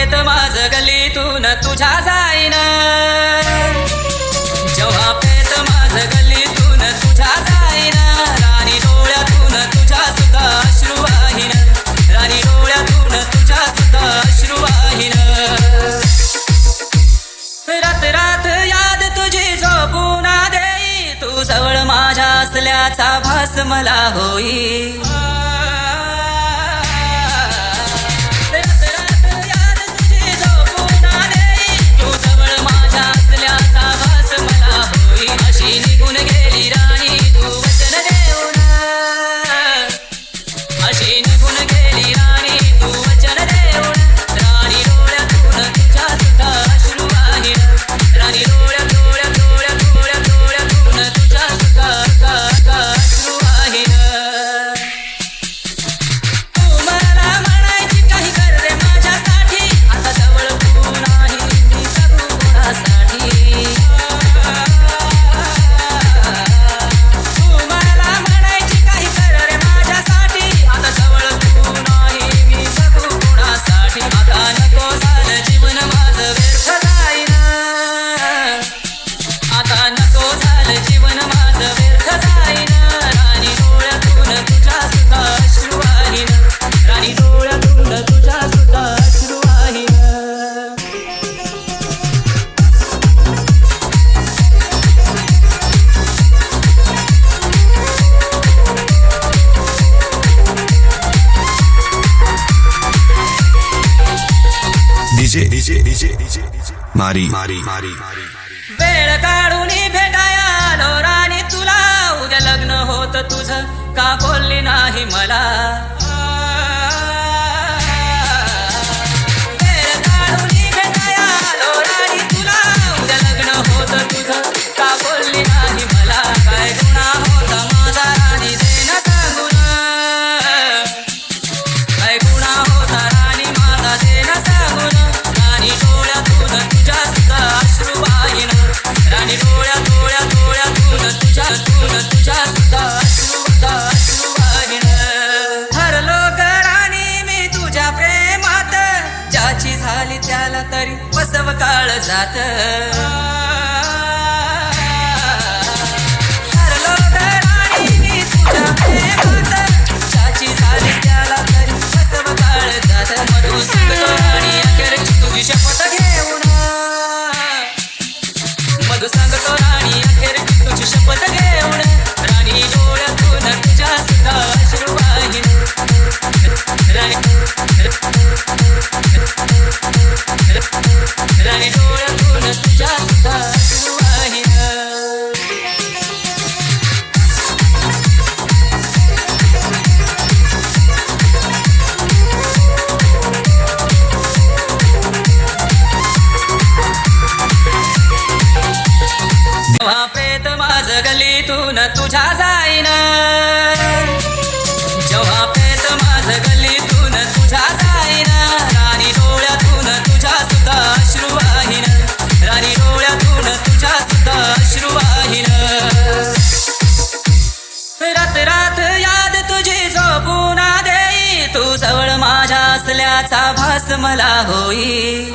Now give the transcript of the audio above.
पेत माझ गल्लीतून तुझ्या जाईन, जेव्हा पेत माझ गल्लीतून तुझ्या जाईन, राणी डोळ्यातून तुझ्या सुद्धा अश्रू वाहीन, राणी डोळ्यातून तुझ्या सुद्धा अश्रू वाहीन. रात रात याद तुझी झोपून देई, तू जवळ माझ्या असल्याचा भास मला होई. अशी निघून गेली राणी तू वचन देऊन, अशी निघून गेली राणी तू वचन देऊन, राणी डोळ्यातून तुझ्या सुद्धा अश्रू वाहीन, राणी डोळ्यातून तुझ्या सुद्धा अश्रू वाहीन. तू मला म्हणायची काही कर रे माझ्यासाठी, आता जवळ तू नाही मी जगू कोणासाठी. मारी वेळ काढून भेटाया आलो राणी तुला, उद्या लग्न होत तुझं का बोलली नाही मला. वेळ काढून भेटाया आलो राणी तुला, उद्या लग्न होत तुझं का बोलली नाही मला. काय गुन्हा होता माझा राणी दे न सांगून, काय गुन्हा होता राणी माझा दे न सांगून, राणी डोळ्यातून तुझ्या सुद्धा अश्रू वाहीन, राणी डोळ्यातून तुझ्या सुद्धा अश्रू वाहीन. हरलो ग राणी मी तुझ्या प्रेमात, ज्याची झाली त्याला तरी बसव काळ जात. हरलो ग राणी मी तुझ्या प्रेमात, ज्याची झाली त्याला तरी बसव काळ जात. मधू सांगतो राणी अखेरची तुझी शपथ घेऊन, मधू सांगतो राणी अखेरची तुझी शपथ घेऊन, राणी डोळ्यातून तुझ्या सुद्धा अश्रू वाहीन, राणी डोळ्यातून तुझ्या सुद्धा अश्रू वाहीन. जेव्हा प्रेत माझ गल्लीतून तुझ्या जाईन, जेव्हा प्रेत माझ गल्लीतून तुझ्या जाईन, राणी डोळ्यातून तुझ्या सुद्धा अश्रू वाहीन, राणी डोळ्यातून तुझ्या सुद्धा अश्रू वाहीन. रात रात याद तुझी झोपून देई, तू जवळ माझ्या असल्याचा भास मला होई.